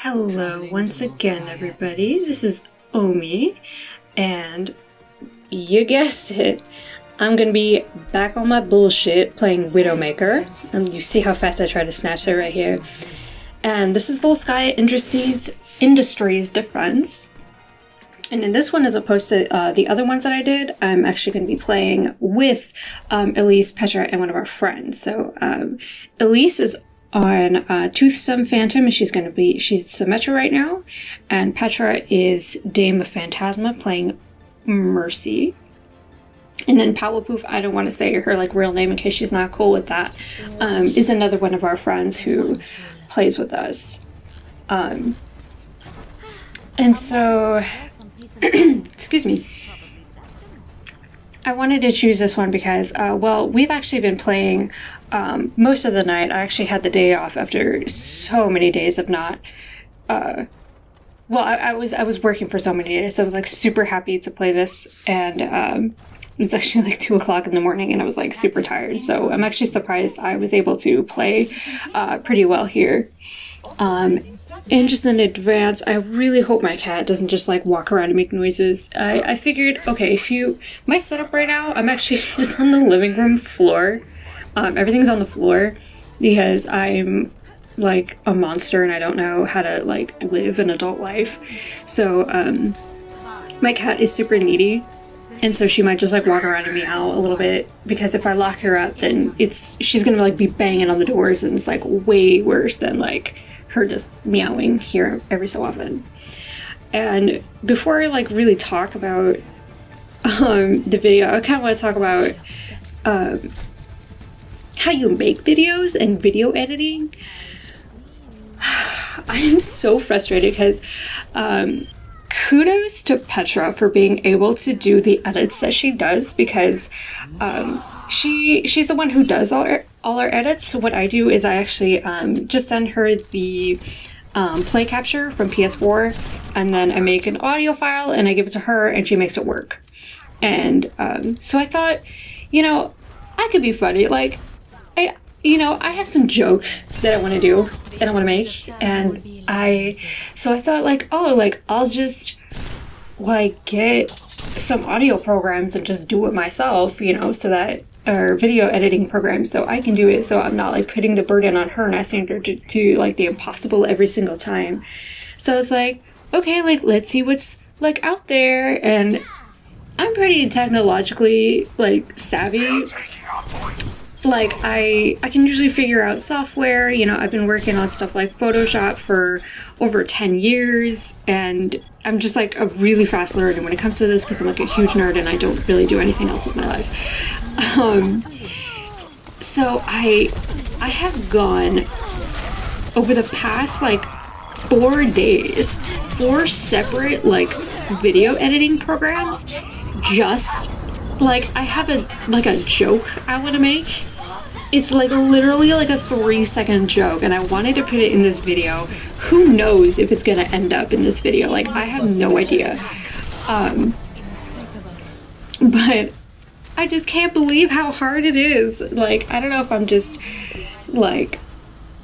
Hello once again, everybody. This is Omi, and you guessed it, I'm gonna be back on my bullshit playing Widowmaker. And you see how fast I try to snatch it right here. And this is Volskaya Industries Defense. And in this one, as opposed to the other ones that I did, I'm actually going to be playing with Elise, Petra, and one of our friends. So Elise is on Toothsome Phantom, and she's Symmetra right now. And Petra is Dame of Phantasma playing Mercy. And then Powapoof, I don't want to say her real name in case she's not cool with that, is another one of our friends who plays with us. And so, excuse me. I wanted to choose this one because, we've actually been playing most of the night. I actually had the day off after so many days of not, I was working for so many days, so I was super happy to play this, and it was actually 2 o'clock in the morning, and I was super tired, so I'm actually surprised I was able to play pretty well here. And just in advance, I really hope my cat doesn't just walk around and make noises. I figured, okay, my setup right now, I'm actually just on the living room floor. Everything's on the floor because I'm a monster and I don't know how to live an adult life. So my cat is super needy, and so she might just walk around and meow a little bit, because if I lock her up, then she's gonna be banging on the doors, and it's way worse than her just meowing here every so often. And before I really talk about the video, I kind of want to talk about how you make videos and video editing. I am so frustrated because kudos to Petra for being able to do the edits that she does, because she's the one who does all our edits. So what I do is I actually just send her the play capture from PS4, and then I make an audio file and I give it to her and she makes it work. And so I thought, I could be funny. I have some jokes that I want to do and I want to make, and I thought I'll just get some audio programs and just do it myself, so that, or video editing programs, so I can do it, so I'm not putting the burden on her and asking her to do the impossible every single time. So it's okay, let's see what's out there, and I'm pretty technologically savvy. I can usually figure out software. I've been working on stuff like Photoshop for over 10 years, and I'm just a really fast learner when it comes to this, because I'm a huge nerd and I don't really do anything else with my life. So I have gone over the past 4 days, 4 separate video editing programs. Just I have a joke I want to make. It's literally a 3-second joke, and I wanted to put it in this video. Who knows if it's gonna end up in this video? I have no idea. But I just can't believe how hard it is. I don't know if I'm just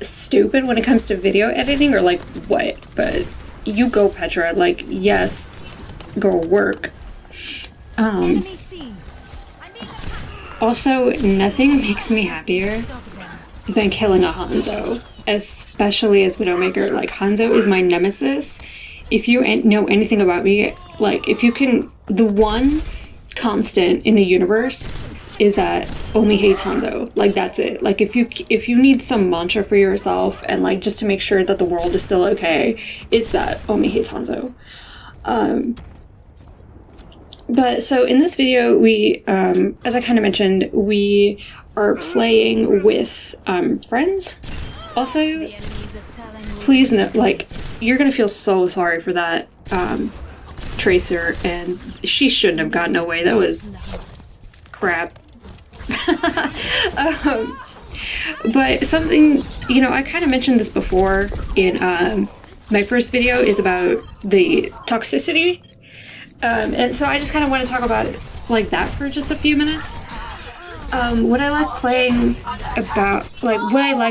stupid when it comes to video editing or what, but you go, Petra. Yes, go work. Also, nothing makes me happier than killing a Hanzo, especially as Widowmaker. Hanzo is my nemesis. If you know anything about me, the one constant in the universe is that Omi hates Hanzo. That's it. If you need some mantra for yourself and just to make sure that the world is still okay, it's that Omi hates Hanzo. But so in this video, we, as I kind of mentioned, we are playing with friends. Also, please note, you're gonna feel so sorry for that Tracer, and she shouldn't have gotten away. That was crap. But something, I kind of mentioned this before in my first video, is about the toxicity. And so I just kind of want to talk about that for just a few minutes. What I like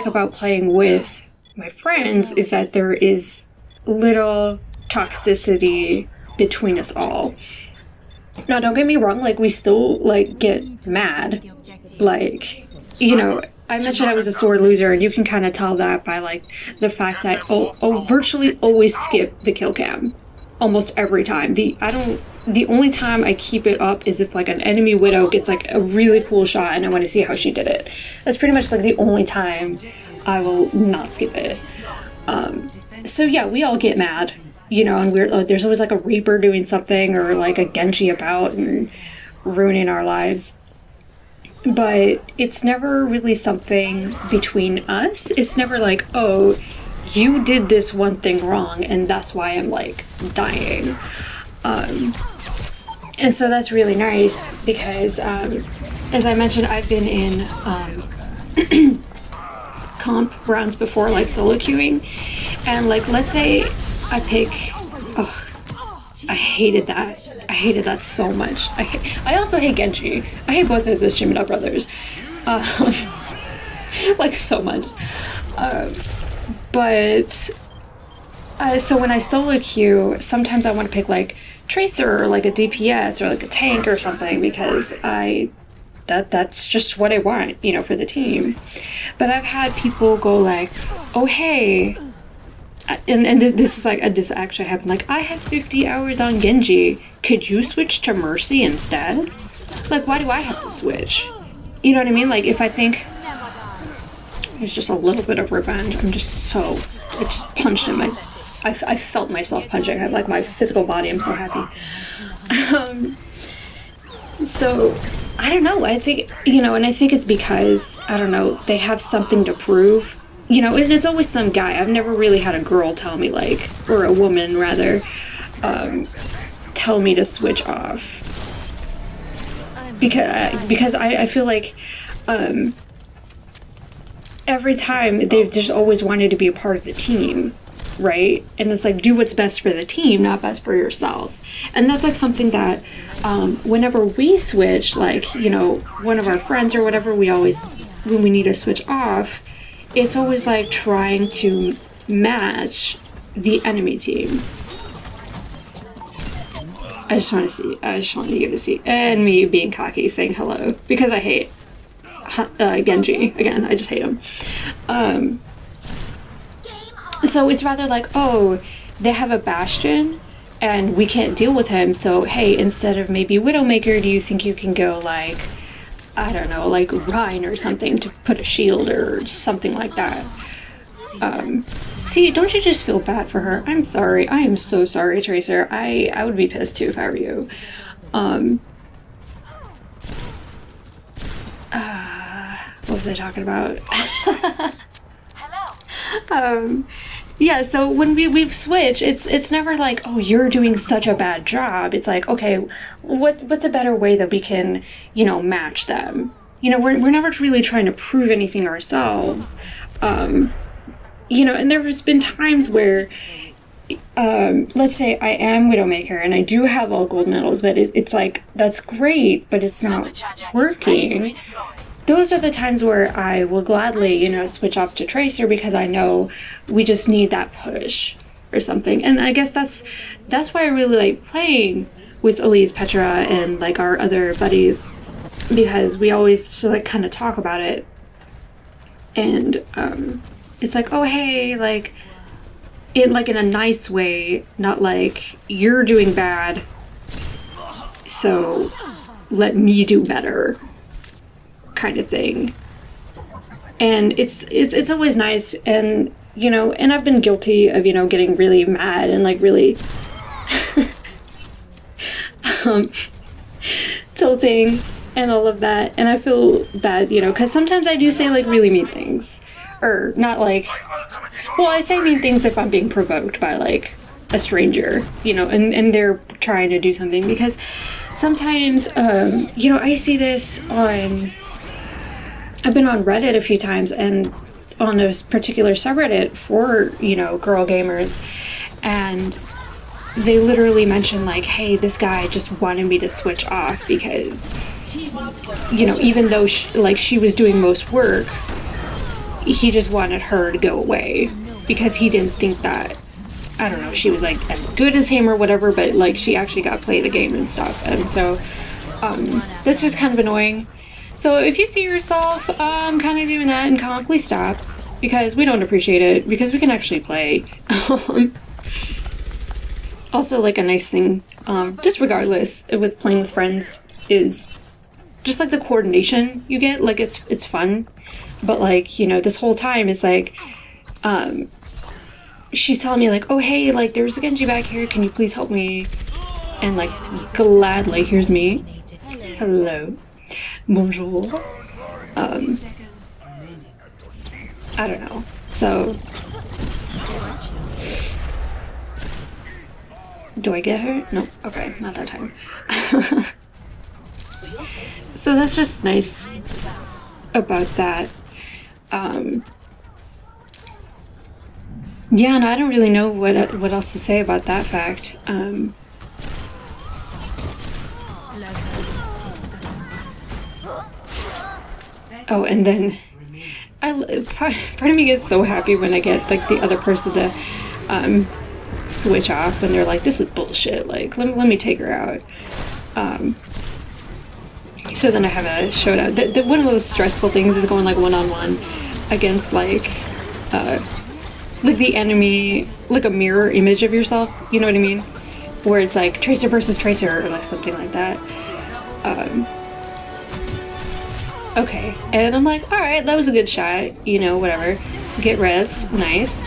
about playing with my friends is that there is little toxicity between us all. Now, don't get me wrong, like, we still, like, get mad. Like, you know, I mentioned I was a sore loser, and you can kind of tell that by, like, the fact that I virtually always skip the kill cam. Almost every time. The only time I keep it up is if, like, an enemy widow gets, like, a really cool shot and I want to see how she did it. That's pretty much, like, the only time I will not skip it. So, yeah, we all get mad. You know, and there's always, like, a Reaper doing something or, like, a Genji about and ruining our lives. But it's never really something between us. It's never like, oh, you did this one thing wrong and that's why I'm, like, dying. And so that's really nice because, as I mentioned, I've been in comp rounds before, like solo queuing. And, like, let's say I pick... Oh, I hated that. I hated that so much. I also hate Genji. I hate both of the Shimada brothers. Like, so much. So when I solo queue, sometimes I want to pick, like, Tracer or, like, a DPS or, like, a tank or something because that's just what I want, you know, for the team. But I've had people go like, oh, hey... And this is like, this actually happened, like, I have 50 hours on Genji, could you switch to Mercy instead? Like, why do I have to switch? You know what I mean? Like, if I think there's just a little bit of revenge, I just punched in my, I felt myself punching, I have, like, my physical body, I'm so happy. So, I don't know, I think, you know, and I think it's because, I don't know, they have something to prove. You know, and it's always some guy. I've never really had a girl tell me, like, or a woman, rather, tell me to switch off. Because I feel like every time they've just always wanted to be a part of the team, right? And it's like, do what's best for the team, not best for yourself. And that's, like, something that whenever we switch, like, you know, one of our friends or whatever, we always, when we need to switch off, it's always like trying to match the enemy team. I just want you to see. And me being cocky, saying hello. Because I hate Genji. Again, I just hate him. So it's rather like, oh, they have a Bastion and we can't deal with him. So, hey, instead of maybe Widowmaker, do you think you can go, like, I don't know, like Rhine or something to put a shield or something like that. See, don't you just feel bad for her? I'm sorry. I am so sorry, Tracer. I would be pissed too if I were you. What was I talking about? Hello. Yeah, so when we've switched, it's never like, oh, you're doing such a bad job. It's like, okay, what's a better way that we can, you know, match them? You know, we're never really trying to prove anything ourselves. You know, and there's been times where, let's say I am Widowmaker and I do have all gold medals, but it's like, that's great, but it's not working. Those are the times where I will gladly, you know, switch off to Tracer because I know we just need that push or something. And I guess that's why I really like playing with Elise, Petra, and, like, our other buddies, because we always just, like, kind of talk about it. And it's like, oh, hey, like, in a nice way, not like, you're doing bad, so let me do better, kind of thing. And it's always nice, and, you know, and I've been guilty of, you know, getting really mad and, like, really tilting and all of that, and I feel bad, you know, because sometimes I do say, like, really mean things, or not, like, well, I say mean things if I'm being provoked by, like, a stranger, you know, and they're trying to do something, because sometimes, you know, I see this on, I've been on Reddit a few times, and on this particular subreddit for, you know, girl gamers, and they literally mention, like, hey, this guy just wanted me to switch off because, you know, even though she was doing most work, he just wanted her to go away because he didn't think that I don't know, she was like as good as him or whatever, but like she actually got to play the game and stuff. And so that's just kind of annoying. So if you see yourself kind of doing that in comp, please stop, because we don't appreciate it, because we can actually play. Also, like a nice thing, just regardless, with playing with friends is just like the coordination you get. Like it's fun, but like, you know, this whole time it's like she's telling me like, oh hey, like there's a Genji back here, can you please help me? And like gladly, here's me. Hello. Bonjour. I don't know. So do I get her? No. Okay, not that time. So that's just nice about that. Yeah, and I don't really know what else to say about that fact. Oh, and then part of me gets so happy when I get like the other person to switch off when they're like, this is bullshit, like let me take her out. So then I have a showdown. One of those stressful things is going like one-on-one against like the enemy, like a mirror image of yourself, you know what I mean? Where it's like Tracer versus Tracer or like something like that. Okay, and I'm like, alright, that was a good shot, you know, whatever. Get rest, nice.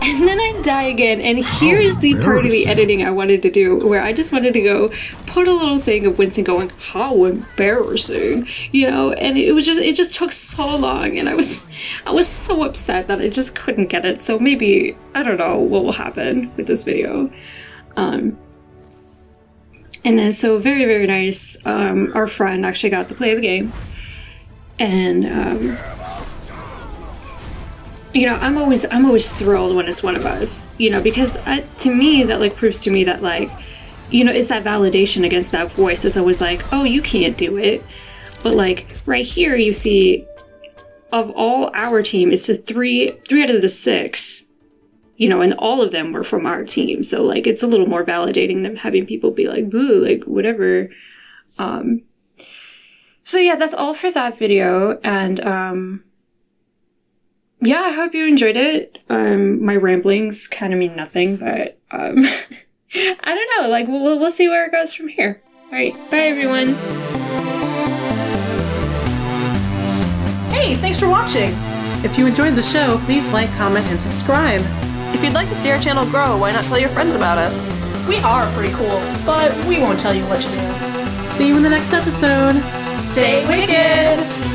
And then I die again, and here's the part of the editing I wanted to do, where I just wanted to go put a little thing of Winston going, how embarrassing, you know, and it just took so long, and I was so upset that I just couldn't get it. So maybe, I don't know what will happen with this video. And then, so very, very nice, our friend actually got to play the game, and, you know, I'm always thrilled when it's one of us, you know, because to me, that, like, proves to me that, like, you know, it's that validation against that voice. It's always like, oh, you can't do it. But, like, right here, you see, of all our team, it's three out of the 6, you know, and all of them were from our team. So, like, it's a little more validating than having people be like, boo, like, whatever. So, yeah, that's all for that video. And, yeah, I hope you enjoyed it. My ramblings kind of mean nothing, but, I don't know. Like, we'll see where it goes from here. All right, bye, everyone. Hey, thanks for watching. If you enjoyed the show, please like, comment, and subscribe. If you'd like to see our channel grow, why not tell your friends about us? We are pretty cool, but we won't tell you what to do. See you in the next episode. Stay wicked!